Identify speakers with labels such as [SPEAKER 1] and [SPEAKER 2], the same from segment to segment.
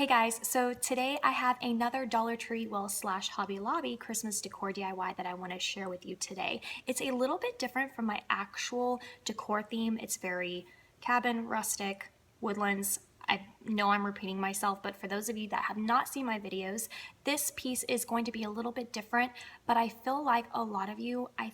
[SPEAKER 1] Hey guys, so today I have another Dollar Tree, well, slash Hobby Lobby Christmas decor DIY that I want to share with you today. It's a little bit different from my actual decor theme. It's very cabin, rustic, woodlands. I know I'm repeating myself, but for those of you that have not seen my videos, this piece is going to be a little bit different, but I feel like a lot of you, I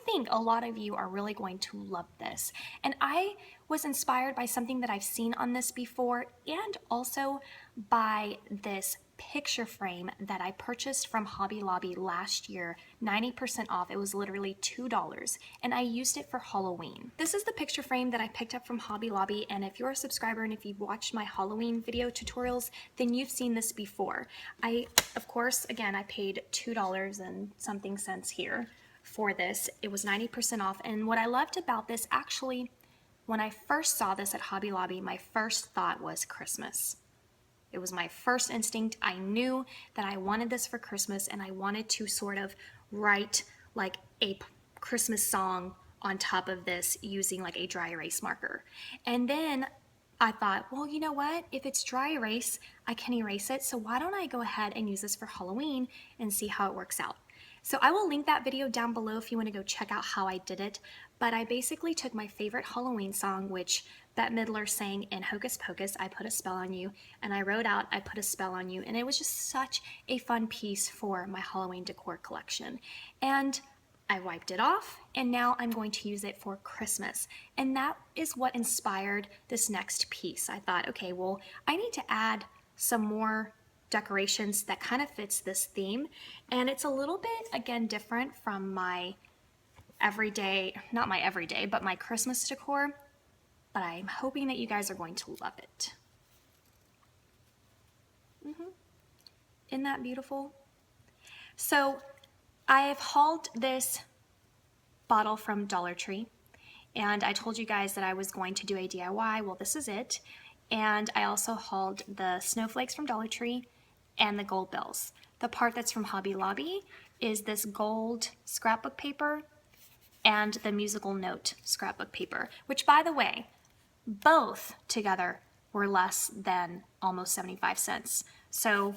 [SPEAKER 1] think a lot of you are really going to love this. And I was inspired by something that I've seen on this before, and also by this picture frame that I purchased from Hobby Lobby last year, 90% off. It was literally $2, and I used it for Halloween. This is the picture frame that I picked up from Hobby Lobby, and if you're a subscriber and if you've watched my Halloween video tutorials, then you've seen this before. Of course, again, I paid $2 and something cents here for this. It was 90% off, and what I loved about this, actually, when I first saw this at Hobby Lobby, my first thought was Christmas. It was my first instinct. I knew that I wanted this for Christmas, and I wanted to sort of write like a Christmas song on top of this using like a dry erase marker. And then I thought, well, you know what? If it's dry erase, I can erase it. So why don't I go ahead and use this for Halloween and see how it works out? So I will link that video down below if you want to go check out how I did it. But I basically took my favorite Halloween song, which Bette Midler sang in Hocus Pocus, I Put a Spell on You, and I wrote out I Put a Spell on You, and it was just such a fun piece for my Halloween decor collection. And I wiped it off, and now I'm going to use it for Christmas. And that is what inspired this next piece. I thought, okay, well, I need to add some more decorations that kind of fits this theme, and it's a little bit, again, different from my everyday, not my everyday, but my Christmas decor, but I'm hoping that you guys are going to love it. Isn't that beautiful? So I have hauled this bottle from Dollar Tree, and I told you guys that I was going to do a DIY. Well, this is it. And I also hauled the snowflakes from Dollar Tree and the gold bells. The part that's from Hobby Lobby is this gold scrapbook paper and the musical note scrapbook paper, which, by the way, both together were less than almost 75 cents. So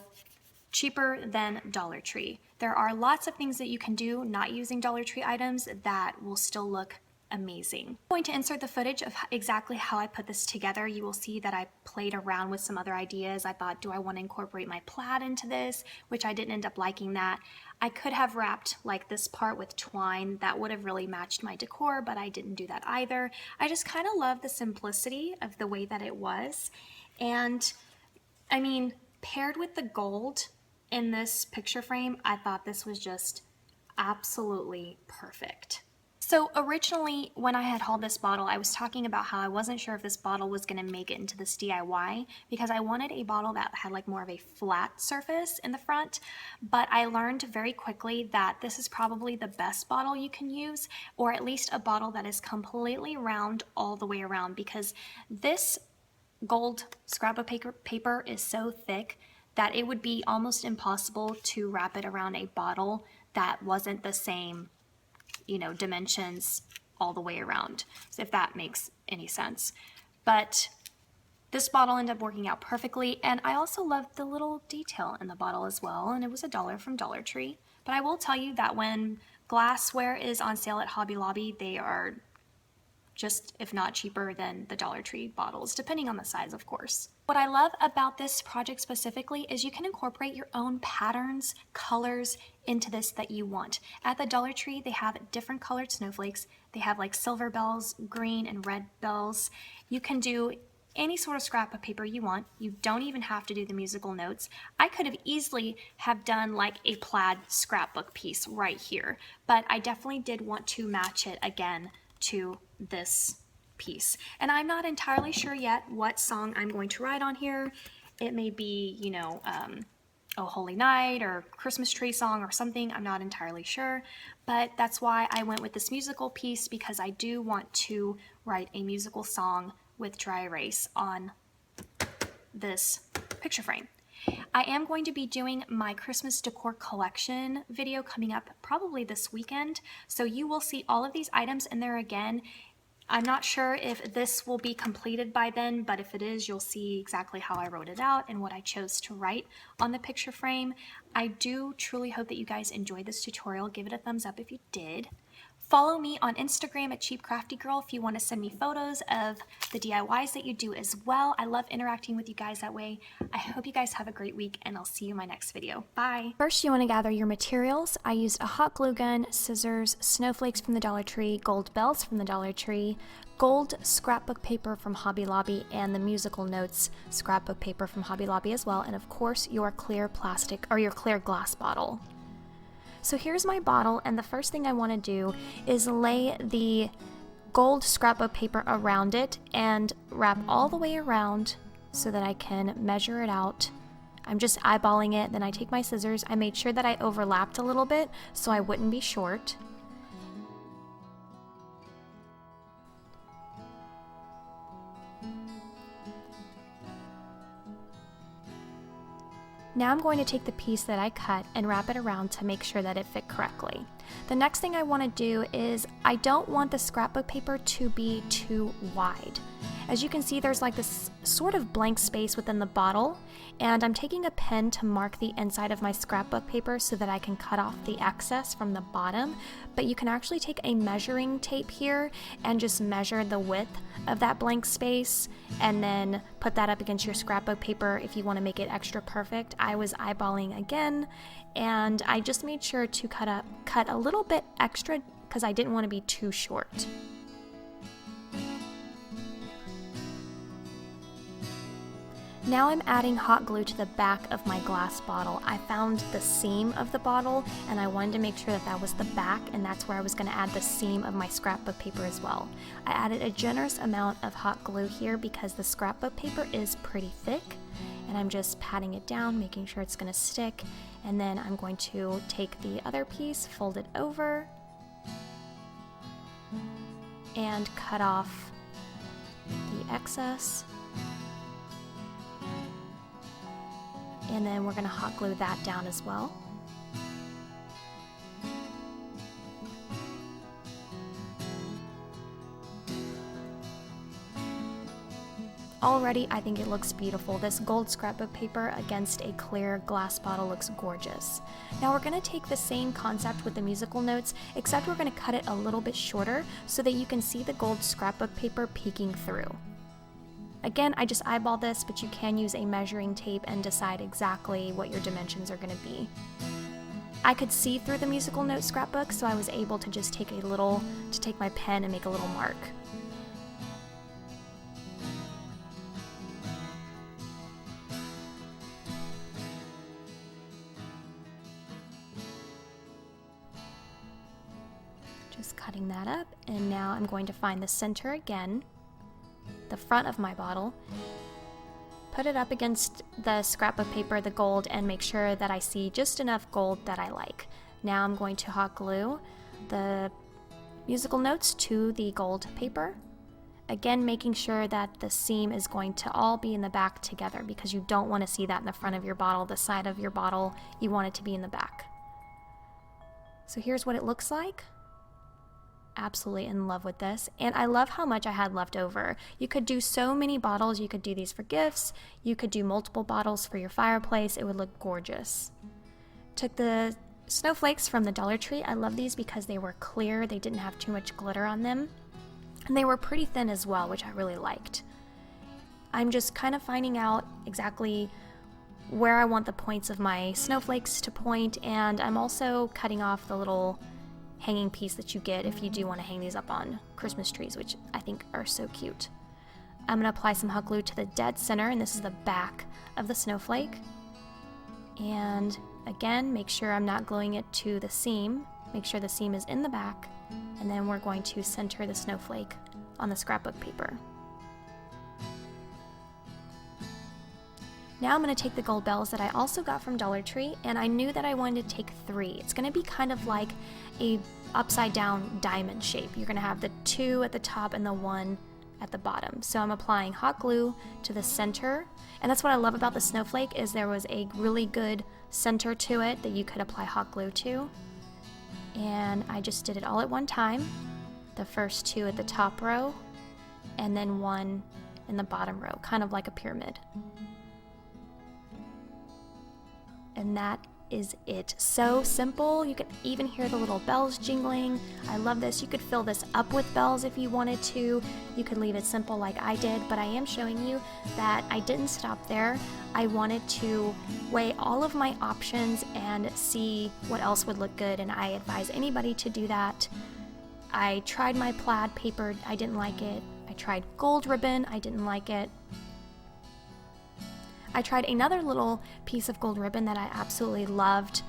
[SPEAKER 1] cheaper than Dollar Tree. There are lots of things that you can do not using Dollar Tree items that will still look amazing. I'm going to insert the footage of exactly how I put this together. You will see that I played around with some other ideas. I thought, do I want to incorporate my plaid into this? Which I didn't end up liking that. I could have wrapped like this part with twine. That would have really matched my decor, but I didn't do that either. I just kind of love the simplicity of the way that it was. And I mean, paired with the gold in this picture frame, I thought this was just absolutely perfect. So originally, when I had hauled this bottle, I was talking about how I wasn't sure if this bottle was going to make it into this DIY because I wanted a bottle that had like more of a flat surface in the front, but I learned very quickly that this is probably the best bottle you can use, or at least a bottle that is completely round all the way around, because this gold scrapbook paper is so thick that it would be almost impossible to wrap it around a bottle that wasn't the same, you know, dimensions all the way around, so if that makes any sense. But this bottle ended up working out perfectly, and I also loved the little detail in the bottle as well, and it was $1 from Dollar Tree. But I will tell you that when glassware is on sale at Hobby Lobby, they are just, if not cheaper than the Dollar Tree bottles, depending on the size, of course. What I love about this project specifically is you can incorporate your own patterns, colors into this that you want. At the Dollar Tree, they have different colored snowflakes. They have like silver bells, green and red bells. You can do any sort of scrapbook paper you want. You don't even have to do the musical notes. I could have easily have done like a plaid scrapbook piece right here, but I definitely did want to match it again to this piece. And I'm not entirely sure yet what song I'm going to write on here. It may be, you know, Oh Holy Night or Christmas Tree Song or something. I'm not entirely sure, but that's why I went with this musical piece, because I do want to write a musical song with dry erase on this picture frame. I am going to be doing my Christmas decor collection video coming up probably this weekend, so you will see all of these items in there again. I'm not sure if this will be completed by then, but if it is, you'll see exactly how I wrote it out and what I chose to write on the picture frame. I do truly hope that you guys enjoyed this tutorial. Give it a thumbs up if you did. Follow me on Instagram at CheapCraftyGirl if you want to send me photos of the DIYs that you do as well. I love interacting with you guys that way. I hope you guys have a great week, and I'll see you in my next video. Bye! First, you want to gather your materials. I used a hot glue gun, scissors, snowflakes from the Dollar Tree, gold bells from the Dollar Tree, gold scrapbook paper from Hobby Lobby, and the musical notes scrapbook paper from Hobby Lobby as well, and of course your clear plastic or your clear glass bottle. So here's my bottle, and the first thing I want to do is lay the gold scrapbook paper around it and wrap all the way around so that I can measure it out. I'm just eyeballing it, then I take my scissors. I made sure that I overlapped a little bit so I wouldn't be short. Now I'm going to take the piece that I cut and wrap it around to make sure that it fit correctly. The next thing I want to do is I don't want the scrapbook paper to be too wide. As you can see, there's like this sort of blank space within the bottle, and I'm taking a pen to mark the inside of my scrapbook paper so that I can cut off the excess from the bottom. But you can actually take a measuring tape here and just measure the width of that blank space and then put that up against your scrapbook paper if you want to make it extra perfect. I was eyeballing again, and I just made sure to cut a little bit extra because I didn't want to be too short. Now I'm adding hot glue to the back of my glass bottle. I found the seam of the bottle and I wanted to make sure that that was the back, and that's where I was going to add the seam of my scrapbook paper as well. I added a generous amount of hot glue here because the scrapbook paper is pretty thick, and I'm just patting it down, making sure it's going to stick, and then I'm going to take the other piece, fold it over, and cut off the excess. And then we're going to hot glue that down as well. Already, I think it looks beautiful. This gold scrapbook paper against a clear glass bottle looks gorgeous. Now we're going to take the same concept with the musical notes, except we're going to cut it a little bit shorter so that you can see the gold scrapbook paper peeking through. Again, I just eyeball this, but you can use a measuring tape and decide exactly what your dimensions are going to be. I could see through the musical note scrapbook, so I was able to just take my pen and make a little mark. Just cutting that up, and now I'm going to find the center again, the front of my bottle, put it up against the scrapbook paper, the gold, and make sure that I see just enough gold that I like. Now I'm going to hot glue the musical notes to the gold paper, again making sure that the seam is going to all be in the back together because you don't want to see that in the front of your bottle, the side of your bottle, you want it to be in the back. So here's what it looks like. Absolutely in love with this, and I love how much I had left over. You could do so many bottles. You could do these for gifts, you could do multiple bottles for your fireplace. It would look gorgeous. Took the snowflakes from the Dollar Tree. I love these because they were clear, they didn't have too much glitter on them, and they were pretty thin as well, which I really liked. I'm just kind of finding out exactly where I want the points of my snowflakes to point, and I'm also cutting off the little hanging piece that you get if you do want to hang these up on Christmas trees, which I think are so cute. I'm going to apply some hot glue to the dead center, and this is the back of the snowflake. And again, make sure I'm not gluing it to the seam. Make sure the seam is in the back, and then we're going to center the snowflake on the scrapbook paper. Now I'm going to take the gold bells that I also got from Dollar Tree, and I knew that I wanted to take 3. It's going to be kind of like a upside down diamond shape. You're going to have the 2 at the top and the 1 at the bottom. So I'm applying hot glue to the center, and that's what I love about the snowflake is there was a really good center to it that you could apply hot glue to. And I just did it all at one time. the first two at the top row and then one in the bottom row, kind of like a pyramid. And that is it. So simple. You can even hear the little bells jingling. I love this. You could fill this up with bells if you wanted to. You could leave it simple like I did, but I am showing you that I didn't stop there. I wanted to weigh all of my options and see what else would look good, and I advise anybody to do that. I tried my plaid paper. I didn't like it. I tried gold ribbon. I didn't like it. I tried another little piece of gold ribbon that I absolutely loved,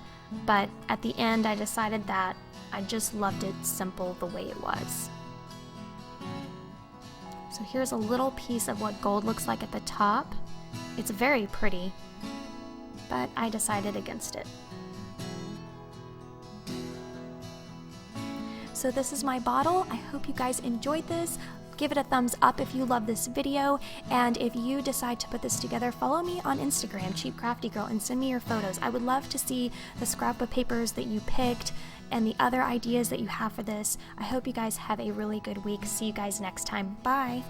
[SPEAKER 1] but at the end I decided that I just loved it simple the way it was. So here's a little piece of what gold looks like at the top. It's very pretty, but I decided against it. So this is my bottle. I hope you guys enjoyed this. Give it a thumbs up if you love this video, and if you decide to put this together, follow me on Instagram, CheapCraftyGirl, and send me your photos. I would love to see the scrapbook papers that you picked and the other ideas that you have for this. I hope you guys have a really good week. See you guys next time. Bye!